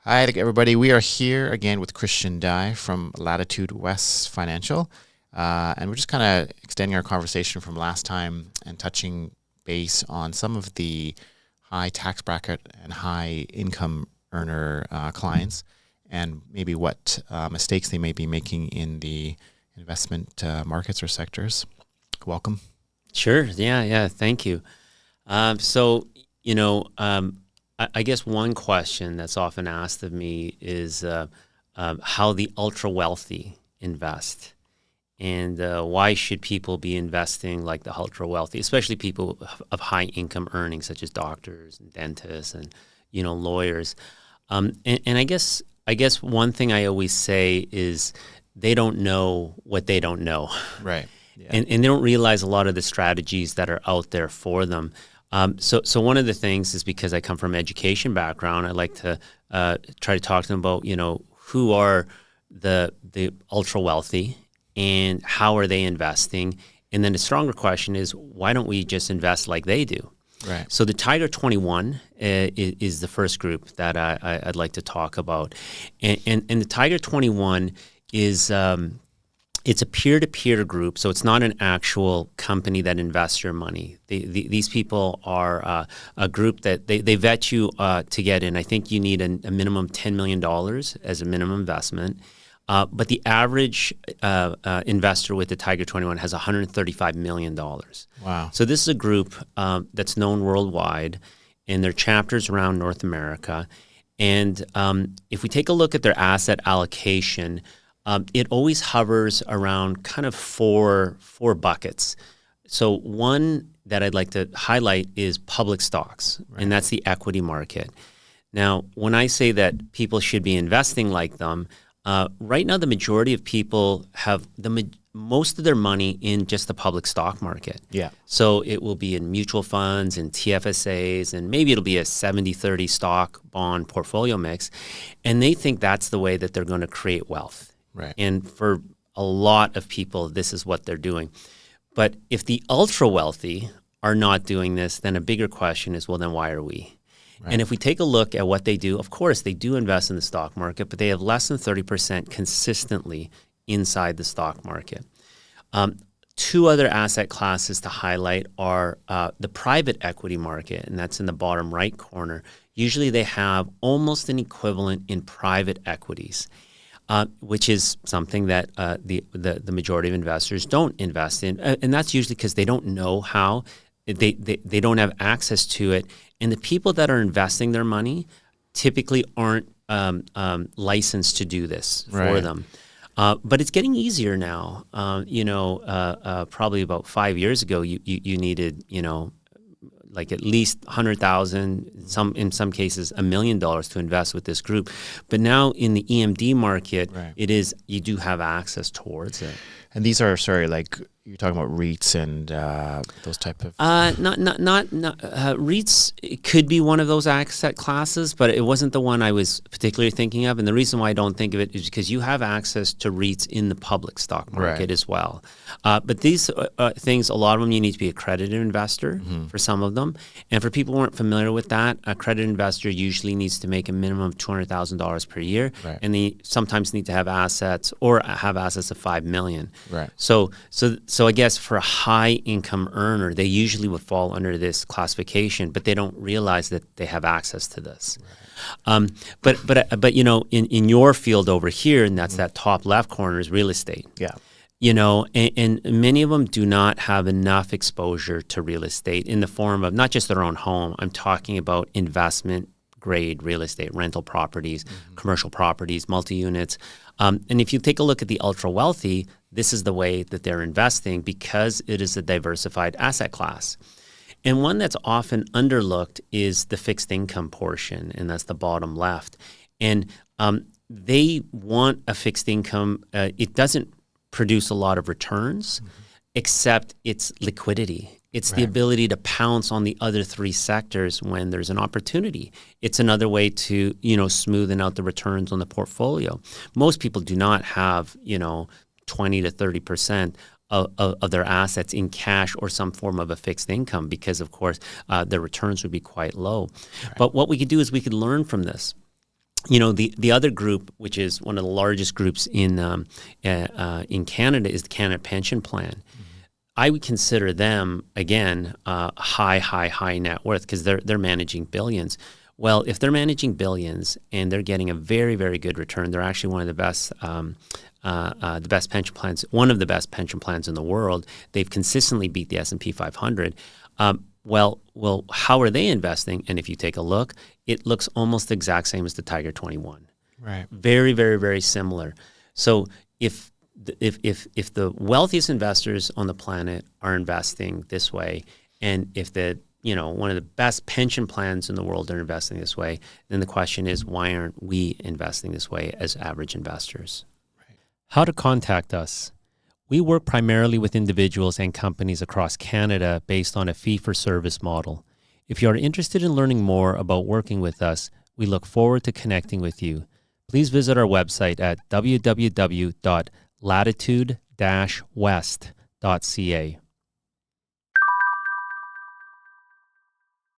Hi, everybody. We are here again with Christian Dye from Latitude West Financial. And we're just kind of extending our conversation from last time and touching base on some of the high tax bracket and high income earner clients and maybe what mistakes they may be making in the investment markets or sectors. Welcome. Sure. Yeah. Thank you. I guess one question that's often asked of me is how the ultra wealthy invest, and why should people be investing like the ultra wealthy, especially people of high income earnings, such as doctors and dentists and lawyers. And I guess one thing I always say is they don't know what they don't know, Right. Yeah. and they don't realize a lot of the strategies that are out there for them. So one of the things is, because I come from an education background, I like to try to talk to them about, who are the ultra wealthy and how are they investing? And then the stronger question is, why don't we just invest like they do? Right. So the Tiger 21 is the first group that I'd like to talk about. And the Tiger 21 is it's a peer-to-peer group, so it's not an actual company that invests your money. These people are a group that they vet you to get in. I think you need a minimum $10 million as a minimum investment. But the average investor with the Tiger 21 has $135 million. Wow. So this is a group that's known worldwide, and their chapters around North America. And if we take a look at their asset allocation, it always hovers around kind of four buckets. So one that I'd like to highlight is public stocks, Right. and that's the equity market. Now, when I say that people should be investing like them, right now the majority of people have most of their money in just the public stock market. Yeah. So it will be in mutual funds and TFSAs, and maybe it'll be a 70-30 stock bond portfolio mix, and they think that's the way that they're going to create wealth. Right. And for a lot of people, this is what they're doing. But if the ultra wealthy are not doing this, then a bigger question is, well, then why are we? Right. And if we take a look at what they do, of course, they do invest in the stock market, but they have less than 30% consistently inside the stock market. Two other asset classes to highlight are the private equity market, and that's in the bottom right corner. Usually they have almost an equivalent in private equities. Which is something that the majority of investors don't invest in, and that's usually because they don't know how, they don't have access to it, and the people that are investing their money typically aren't licensed to do this for Right. them. But it's getting easier now. Probably about 5 years ago, you needed like at least 100,000, in some cases $1 million to invest with this group. But now in the EMD market, Right. you do have access towards it. And these are, like you're talking about REITs and those type of... Not REITs. It could be one of those asset classes, but it wasn't the one I was particularly thinking of. And the reason why I don't think of it is because you have access to REITs in the public stock market Right. as well. But these things, a lot of them, you need to be a accredited investor for some of them. And for people who aren't familiar with that, a accredited investor usually needs to make a minimum of $200,000 per year, Right. and they sometimes need to have assets of $5 million. Right. So I guess for a high income earner, they usually would fall under this classification, but they don't realize that they have access to this. Right. But in your field over here, and that's that top left corner, is real estate. Yeah. And many of them do not have enough exposure to real estate in the form of not just their own home. I'm talking about investment grade real estate, rental properties, commercial properties, multi-units. And if you take a look at the ultra wealthy, this is the way that they're investing because it is a diversified asset class. And one that's often underlooked is the fixed income portion, and that's the bottom left. And they want a fixed income. It doesn't produce a lot of returns, except its liquidity. It's the ability to pounce on the other three sectors when there's an opportunity. It's another way to, smoothen out the returns on the portfolio. Most people do not have, 20 to 30% of their assets in cash or some form of a fixed income because, of course, their returns would be quite low. Right. But what we could do is we could learn from this. the other group, which is one of the largest groups in Canada, is the Canada Pension Plan. I would consider them, again, high net worth because they're managing billions. Well, if they're managing billions and they're getting a very, very good return, they're actually one of the best pension plans, one of the best pension plans in the world. They've consistently beat the S&P 500. Well, how are they investing? And if you take a look, it looks almost the exact same as the Tiger 21. Right. Very, very, very similar. So if the wealthiest investors on the planet are investing this way, and if one of the best pension plans in the world are investing this way, then the question is, why aren't we investing this way as average investors? Right. How to contact us. We work primarily with individuals and companies across Canada based on a fee-for-service model. If you are interested in learning more about working with us, we look forward to connecting with you. Please visit our website at www.latitude-west.ca.